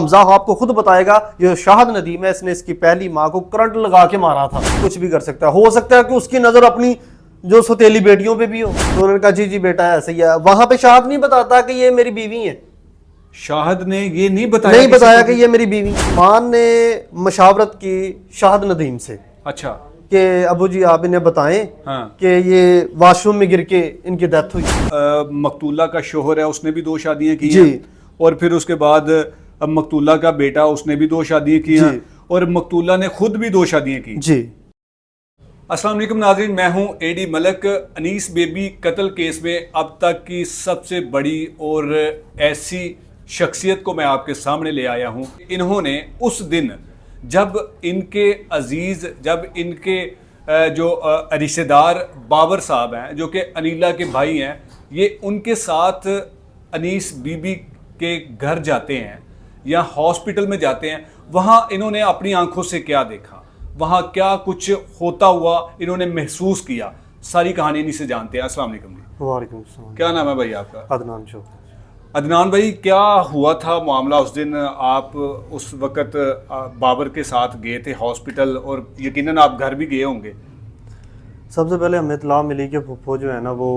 حمزہ آپ کو خود بتائے گا یہ شاہد ندیم ہے، اس نے اس کی پہلی ماں کو کرنٹ لگا کے مارا تھا. کچھ بھی کر سکتا ہے، ہو سکتا ہے کہ اس کی نظر اپنی جو سوتیلی بیٹیوں پہ بھی ہو. تو انہوں نے کہا جی بیٹا ایسے ہی ہے. وہاں پہ شاہد نہیں بتاتا کہ یہ میری بیوی ہے. شاہد نے یہ نہیں بتایا کہ یہ میری بیوی. مان نے مشاورت کی شاہد ندیم سے، اچھا کہ ابو جی آپ انہیں بتائیں کہ یہ واش روم میں گر کے ان کی ڈیتھ ہوئی. مقتولہ کا شوہر ہے، اس نے بھی 2 شادیاں کی ہیں، اور پھر اس کے بعد مقتولہ کا بیٹا، اس نے بھی 2 شادیاں کی ہیں، اور مقتولہ نے خود بھی 2 شادیاں کی. جی السلام علیکم ناظرین، میں ہوں اے ڈی ملک. انیس بیبی قتل کیس میں اب تک کی سب سے بڑی اور ایسی شخصیت کو میں آپ کے سامنے لے آیا ہوں. انہوں نے اس دن جب ان کے عزیز، جب ان کے جو رشتہ دار بابر صاحب ہیں جو کہ انیلا کے بھائی ہیں، یہ ان کے ساتھ انیس بی بی کے گھر جاتے ہیں یا ہاسپٹل میں جاتے ہیں، وہاں انہوں نے اپنی آنکھوں سے کیا دیکھا، وہاں کیا کچھ ہوتا ہوا انہوں نے محسوس کیا، ساری کہانی انہی سے جانتے ہیں. السلام علیکم جی. وعلیکم السلام. کیا نام ہے بھائی آپ کا؟ عدنان شوقی. عدنان بھائی، کیا ہوا تھا معاملہ اس دن؟ آپ اس وقت بابر کے ساتھ گئے تھے ہاسپٹل، اور یقیناً آپ گھر بھی گئے ہوں گے. سب سے پہلے ہمیں اطلاع ملی کہ پھپھو جو ہے نا وہ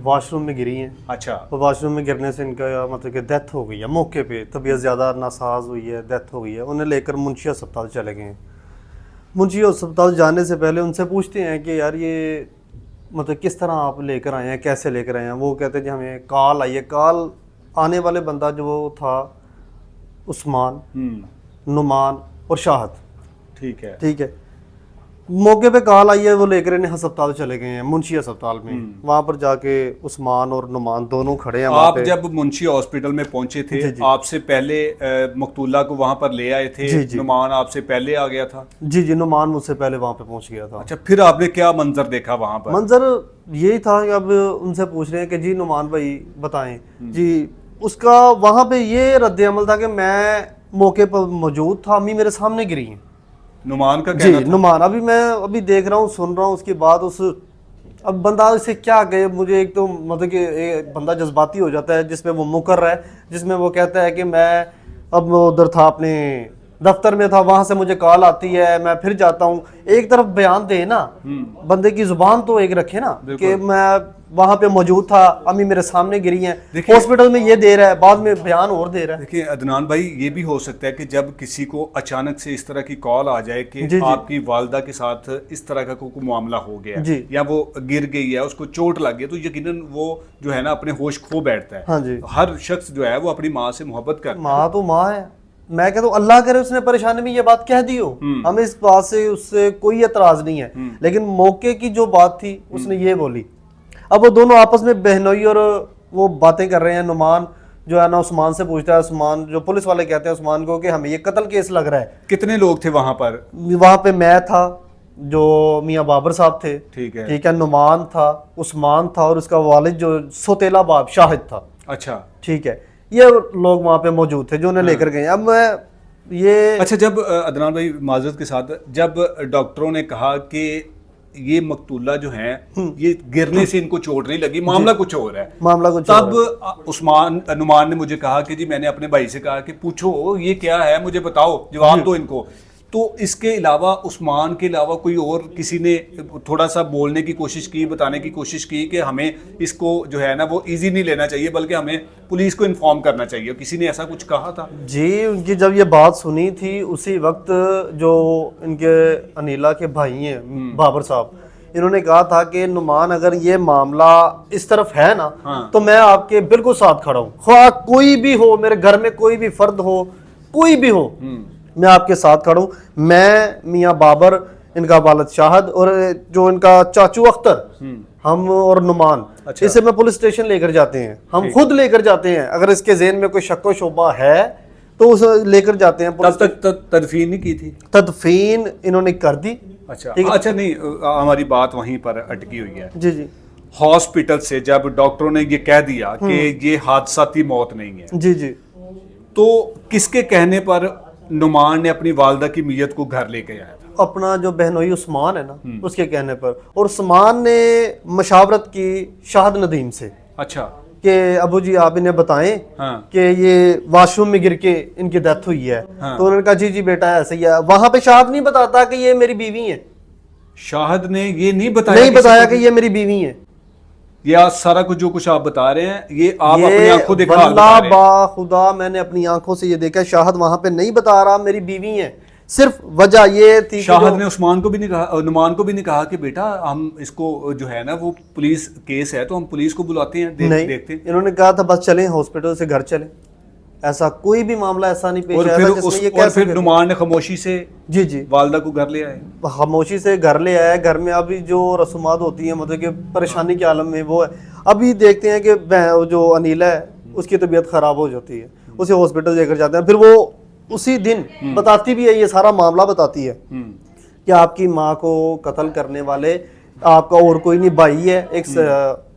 واش روم میں گری ہیں. اچھا. واش روم میں گرنے سے ان کا مطلب کہ ڈیتھ ہو گئی ہے موقع پہ، طبیعت زیادہ ناساز ہوئی ہے، ڈیتھ ہو گئی ہے. انہیں لے کر منشی ہسپتال چلے گئے ہیں. منشی ہسپتال جانے سے پہلے ان سے پوچھتے ہیں کہ یار یہ مطلب کس طرح آپ لے کر آئے ہیں، کیسے لے کر آئے ہیں. وہ کہتے ہیں جی ہمیں کال آئی ہے. کال آنے والے بندہ جو وہ تھا عثمان، نعمان اور شاہد. ٹھیک ہے. ٹھیک ہے. موقع پہ کال آئی ہے، وہ لے کر انہیں ہسپتال چلے گئے ہیں، منشی ہسپتال میں. وہاں پر جا کے عثمان اور نعمان دونوں کھڑے ہیں. آپ جب منشی ہاسپٹل میں پہنچے تھے، آپ سے پہلے مقتولہ کو وہاں پر لے آئے تھے؟ نعمان آپ سے پہلے آ گیا تھا؟ جی نعمان مجھ سے پہلے وہاں پہ پہنچ گیا تھا. اچھا، پھر آپ نے کیا منظر دیکھا وہاں پر؟ منظر یہی تھا کہ اب ان سے پوچھ رہے ہیں کہ جی نعمان بھائی بتائیں. جی اس کا وہاں پہ یہ رد عمل تھا کہ میں موقع پر موجود تھا، امی میرے سامنے گری ہیں. نعمان کا کہنا تھا؟ نعمان ابھی دیکھ رہا ہوں، سن رہا ہوں. اس کے بعد اب بندہ اسے کیا کہے. مجھے ایک تو مطلب کہ بندہ جذباتی ہو جاتا ہے، جس میں وہ مقرر ہے، جس میں وہ کہتا ہے کہ میں اب ادھر تھا اپنے دفتر میں تھا، وہاں سے مجھے کال آتی ہے، میں پھر جاتا ہوں. ایک طرف بیان دے نا، بندے کی زبان تو ایک رکھے نا کہ میں وہاں پہ موجود تھا، امی میرے سامنے گری ہیں. ہاسپٹل میں یہ دے رہا ہے، بعد میں بیان اور دے رہا ہے. دیکھیں عدنان بھائی، یہ بھی ہو سکتا ہے کہ جب کسی کو اچانک سے اس طرح کی کال آ جائے کہ آپ کی والدہ کے ساتھ اس طرح کا کوئی معاملہ ہو گیا یا وہ گر گئی ہے، اس کو چوٹ لگ گئی، تو یقیناً وہ جو ہے نا اپنے ہوش کھو بیٹھتا ہے. ہر شخص جو ہے وہ اپنی ماں سے محبت کرتا ہے. ماں تو ماں ہے. میں کہتا ہوں اللہ کرے اس نے پریشانی میں یہ بات کہہ دی ہو، ہمیں اس بات سے اس سے کوئی اعتراض نہیں ہے، لیکن موقع کی جو بات تھی اس نے یہ بولی. اب وہ دونوں آپس میں بہنوئی اور وہ باتیں کر رہے ہیں. نعمان جو ہے نا عثمان سے پوچھتا ہے، عثمان جو پولیس والے کہتے ہیں عثمان کو کہ ہمیں یہ قتل کیس لگ رہا ہے. کتنے لوگ تھے وہاں پر؟ وہاں پہ میں تھا، جو میاں بابر صاحب تھے، ٹھیک ہے، نعمان تھا، عثمان تھا، اور اس کا والد جو سوتیلا باپ شاہد تھا. اچھا ٹھیک ہے. یہ لوگ وہاں پہ موجود تھے جو انہیں لے کر گئے. اب میں یہ اچھا، جب عدنان بھائی معذرت کے ساتھ، جب ڈاکٹروں نے کہا کہ یہ مقتولہ جو ہیں یہ گرنے سے ان کو چوٹ نہیں لگی، معاملہ کچھ اور ہے، تب نعمان نے مجھے کہا کہ جی میں نے اپنے بھائی سے کہا کہ پوچھو یہ کیا ہے، مجھے بتاؤ، جواب دو ان کو. تو اس کے علاوہ عثمان کے علاوہ کوئی اور کسی نے تھوڑا سا بولنے کی کوشش کی، بتانے کی کوشش کی کہ ہمیں اس کو جو ہے نا وہ ایزی نہیں لینا چاہیے بلکہ ہمیں پولیس کو انفارم کرنا چاہیے؟ کسی نے ایسا کچھ کہا تھا؟ جی ان کی جب یہ بات سنی تھی اسی وقت جو ان کے انیلا کے بھائی ہیں بابر صاحب، انہوں نے کہا تھا کہ نعمان اگر یہ معاملہ اس طرف ہے نا تو میں آپ کے بالکل ساتھ کھڑا ہوں، خواہ کوئی بھی ہو، میرے گھر میں کوئی بھی فرد ہو، کوئی بھی ہو، میں آپ کے ساتھ کھڑا ہوں. میں، میاں بابر، ان کا والد شاہد اور جو ان کا چاچو اختر، ہم اور نعمان، اسے میں پولیس اسٹیشن لے کر جاتے ہیں، ہم خود لے کر جاتے ہیں. اگر اس کے ذہن میں کوئی شک و شبہ ہے تو اسے لے کر جاتے ہیں. تب تک تدفین نہیں کی تھی؟ تدفین انہوں نے کر دی. اچھا نہیں، ہماری بات وہیں پر اٹکی ہوئی ہے. جی ہاسپٹل سے جب ڈاکٹروں نے یہ کہہ دیا کہ یہ حادثاتی موت نہیں ہے، جی تو کس کے کہنے پر نعمان نے اپنی والدہ کی میت کو گھر لے کے آیا تھا؟ اپنا جو بہنوئی عثمان ہے نا اس کے کہنے پر. اور عثمان نے مشاورت کی شاہد ندیم سے. اچھا. کہ ابو جی آپ انہیں بتائیں ہاں کہ یہ واش روم میں گر کے ان کی ڈیتھ ہوئی ہے. تو انہوں نے کہا جی بیٹا ایسا ہی ہے. وہاں پہ شاہد نہیں بتاتا کہ یہ میری بیوی ہے, شاہد نے یہ نہیں بتایا کہ یہ میری بیوی ہے. یہ سارا کچھ جو کچھ آپ بتا رہے ہیں یہ آپ اپنی آنکھوں دیکھا واللہ با خدا میں نے اپنی آنکھوں سے یہ دیکھا, شاہد وہاں پہ نہیں بتا رہا میری بیوی ہے. صرف وجہ یہ تھی شاہد نے عثمان کو بھی نہیں کہا, نعمان کو بھی نہیں کہا کہ بیٹا ہم اس کو جو ہے نا وہ پولیس کیس ہے تو ہم پولیس کو بلاتے ہیں دیکھتے ہیں. انہوں نے کہا تھا بس چلیں ہاسپٹل سے گھر چلیں. ایسا کوئی بھی معاملہ ایسا نہیں پیش آیا جس میں یہ کہہ سکے. پھر نعمان نے خاموشی سے جی والدہ کو گھر لے آئے, خاموشی سے گھر لے آئے. گھر میں ابھی جو رسومات ہوتی ہیں مطلب کہ پریشانی کے عالم میں وہ ہے. ابھی دیکھتے ہیں کہ جو انیلا ہے اس کی طبیعت خراب ہو جاتی ہے, اسے ہاسپٹل لے کر جاتے ہیں. پھر وہ اسی دن بتاتی بھی ہے, یہ سارا معاملہ بتاتی ہے کہ آپ کی ماں کو قتل کرنے والے آپ کا اور کوئی نہیں, بھائی ہے ایک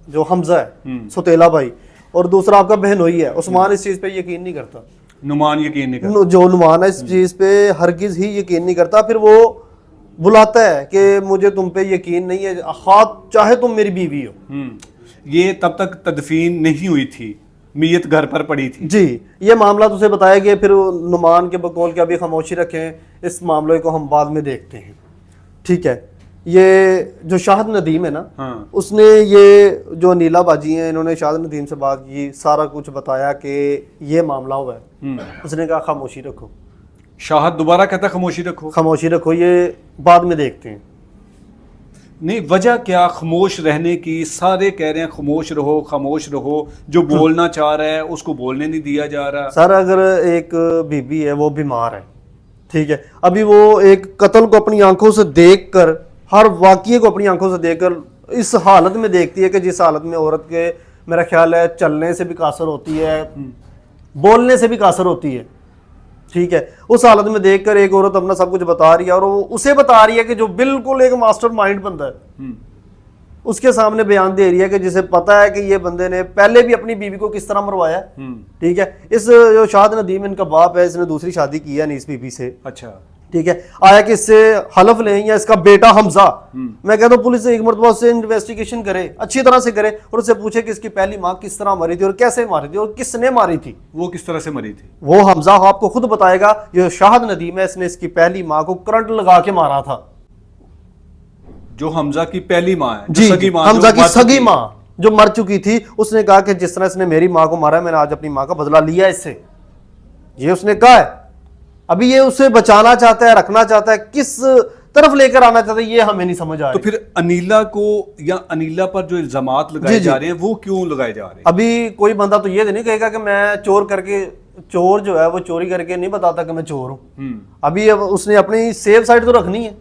جو حمزہ ہے ستیلا بھائی, اور دوسرا آپ کا بہنوئی ہے. عثمان اس چیز پہ یقین نہیں کرتا, نعمان یقین نہیں کرتا, جو نعمان ہے اس چیز پہ ہرگز ہی یقین نہیں کرتا. پھر وہ بلاتا ہے کہ مجھے تم پہ یقین نہیں ہے, خواہ چاہے تم میری بیوی ہو. یہ تب تک تدفین نہیں ہوئی تھی, میت گھر پر پڑی تھی. جی یہ معاملہ تجھے بتایا گیا. پھر نعمان کے بقول کے ابھی خاموشی رکھیں, اس معاملے کو ہم بعد میں دیکھتے ہیں. ٹھیک ہے, یہ جو شاہد ندیم ہے نا, اس نے یہ جو نیلا باجی ہیں انہوں نے شاہد ندیم سے بات کی, سارا کچھ بتایا کہ یہ معاملہ ہوا ہے. اس نے کہا خاموشی رکھو. شاہد دوبارہ کہتا خاموشی رکھو, یہ بعد میں دیکھتے ہیں. نہیں وجہ کیا خاموش رہنے کی؟ سارے کہہ رہے ہیں خاموش رہو, جو بولنا چاہ رہا ہے اس کو بولنے نہیں دیا جا رہا. سر اگر ایک بیوی ہے وہ بیمار ہے, ٹھیک ہے, ابھی وہ ایک قتل کو اپنی آنکھوں سے دیکھ کر, ہر واقعے کو اپنی آنکھوں سے دیکھ کر اس حالت میں دیکھتی ہے کہ جس حالت میں عورت کے میرا خیال ہے چلنے سے بھی قاصر ہوتی ہے, بولنے سے بھی قاصر ہوتی ہے. ٹھیک ہے, اس حالت میں دیکھ کر ایک عورت اپنا سب کچھ بتا رہی ہے, اور وہ اسے بتا رہی ہے کہ جو بالکل ایک ماسٹر مائنڈ بندہ ہے, اس کے سامنے بیان دے رہی ہے کہ جسے پتا ہے کہ یہ بندے نے پہلے بھی اپنی بیوی کو کس طرح مروایا. ٹھیک ہے, اس جو شاہد ندیم ان کا باپ ہے, اس نے دوسری شادی کی ہے انیس بی بی سے. اچھا ٹھیک ہے, آیا کہ اس سے حلف لیں یا اس کا بیٹا حمزہ, میں کہتا ہوں پولیس ایک مرتبہ اس سے انویسٹیگیشن کرے, اچھی طرح سے کرے, اور اس سے پوچھے کہ اس کی پہلی ماں کس طرح مری تھی اور کیسے ماری تھی اور کس نے ماری تھی. وہ کس طرح سے مری تھی وہ حمزہ آپ کو خود بتائے گا. یہ شاہد ندیم ہے, اس نے اس کی پہلی ماں کو کرنٹ لگا کے مارا تھا. جو حمزہ کی پہلی ماں ہے, جی حمزہ کی سگی ماں جو مر چکی تھی, اس نے کہا کہ جس طرح اس نے میری ماں کو مارا ہے, میں نے آج اپنی ماں کا بدلہ لیا اس سے. یہ اس نے کہا ہے. ابھی یہ اسے بچانا چاہتا ہے, رکھنا چاہتا ہے, کس طرف لے کر آنا چاہتا ہے یہ ہمیں نہیں سمجھ آ رہا. تو پھر انیلا کو یا انیلا پر جو الزامات لگائے جا رہے ہیں وہ کیوں لگائے جا رہے ہیں؟ ابھی کوئی بندہ تو یہ نہیں کہے گا کہ میں چور کر کے, چور جو ہے وہ چوری کر کے نہیں بتاتا کہ میں چور ہوں. ابھی اس نے اپنی سیف سائڈ تو رکھنی ہے.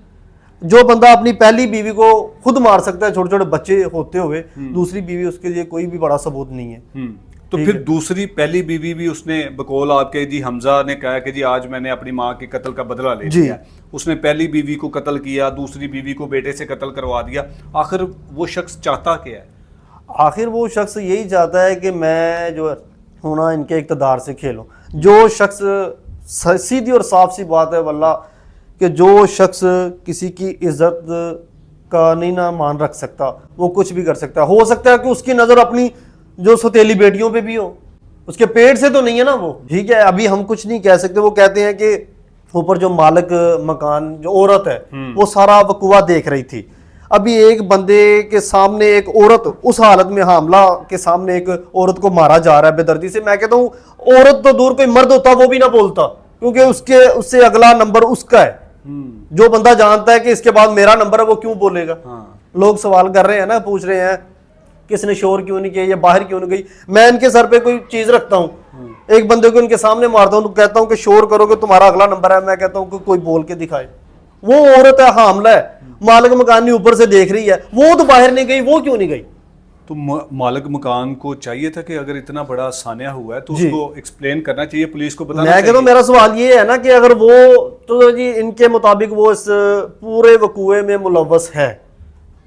جو بندہ اپنی پہلی بیوی کو خود مار سکتا ہے چھوٹے چھوٹے بچے ہوتے ہوئے, دوسری بیوی اس کے لیے کوئی بھی بڑا ثبوت نہیں ہے. تو پھر دوسری پہلی بیوی بھی اس نے بقول آپ کے جی حمزہ نے کہا کہ جی آج میں نے اپنی ماں کے قتل کا بدلہ لے لیا. اس نے پہلی بیوی کو قتل کیا, دوسری بیوی کو بیٹے سے قتل کروا دیا. آخر وہ شخص چاہتا کیا ہے؟ آخر وہ شخص یہی چاہتا ہے کہ میں جو ہونا ان کے اقتدار سے کھیلوں. جو شخص, سیدھی اور صاف سی بات ہے واللہ, کہ جو شخص کسی کی عزت کا نہیں نہ مان رکھ سکتا وہ کچھ بھی کر سکتا ہے. ہو سکتا ہے کہ اس کی نظر اپنی جو ستیلی بیٹیوں پہ بھی ہو, اس کے پیٹ سے تو نہیں ہے نا وہ. ٹھیک ہے, ابھی ہم کچھ نہیں کہہ سکتے. وہ کہتے ہیں کہ اوپر جو مالک مکان جو عورت ہے وہ سارا وقوع دیکھ رہی تھی. ابھی ایک بندے کے سامنے ایک عورت اس حالت میں حاملہ کے سامنے ایک عورت کو مارا جا رہا ہے بے دردی سے. میں کہتا ہوں عورت تو دور, کوئی مرد ہوتا وہ بھی نہ بولتا, کیونکہ اس سے اگلا نمبر اس کا ہے. جو بندہ جانتا ہے کہ اس کے بعد میرا نمبر ہے وہ کیوں بولے گا. لوگ سوال کر رہے ہیں نا, پوچھ رہے ہیں کس نے شور کیوں نہیں کیا یا باہر کیوں نہیں گئی. میں ان کے سر پہ کوئی چیز رکھتا ہوں, ایک بندے کو ان کے سامنے مارتا ہوں تو کہتا ہوں کہ شور کرو کہ تمہارا اگلا نمبر ہے. میں کہتا ہوں کہ کوئی بول کے دکھائے. وہ عورت ہے, حاملہ ہے, مالک مکان نے اوپر سے دیکھ رہی ہے, وہ تو باہر نہیں گئی, وہ کیوں نہیں گئی؟ تو مالک مکان کو چاہیے تھا کہ اگر اتنا بڑا سانحہ ہوا ہے تو اس کو ایکسپلین کرنا چاہیے, پولیس کو بتانا چاہیے. میں کہتا ہوں میرا سوال یہ ہے نا کہ اگر وہ تو جی ان کے مطابق وہ اس پورے وقوعے میں ملوث ہے,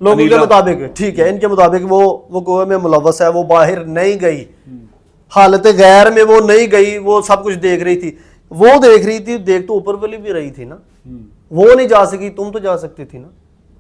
لوگوں کے مطابق, ٹھیک ہے, ان کے مطابق وہ وقوعے میں ملوث ہے, وہ باہر نہیں گئی, حالت غیر میں وہ نہیں گئی, وہ سب کچھ دیکھ رہی تھی. وہ دیکھ رہی تھی, دیکھ تو اوپر والی بھی رہی تھی نا, وہ نہیں جا سکی, تم تو جا سکتی تھی نا.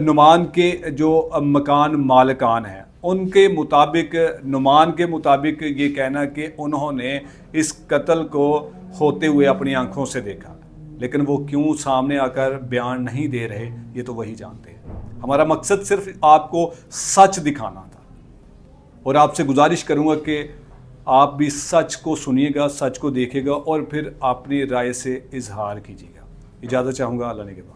نعمان کے جو مکان مالکان ہیں ان کے مطابق، نعمان کے مطابق یہ کہنا کہ انہوں نے اس قتل کو ہوتے ہوئے اپنی آنکھوں سے دیکھا، لیکن وہ کیوں سامنے آ کر بیان نہیں دے رہے یہ تو وہی جانتے ہیں۔ ہمارا مقصد صرف آپ کو سچ دکھانا تھا، اور آپ سے گزارش کروں گا کہ آپ بھی سچ کو سنیے گا، سچ کو دیکھے گا اور پھر اپنی رائے سے اظہار کیجیے گا۔ اجازت چاہوں گا، اللہ نے کے بعد۔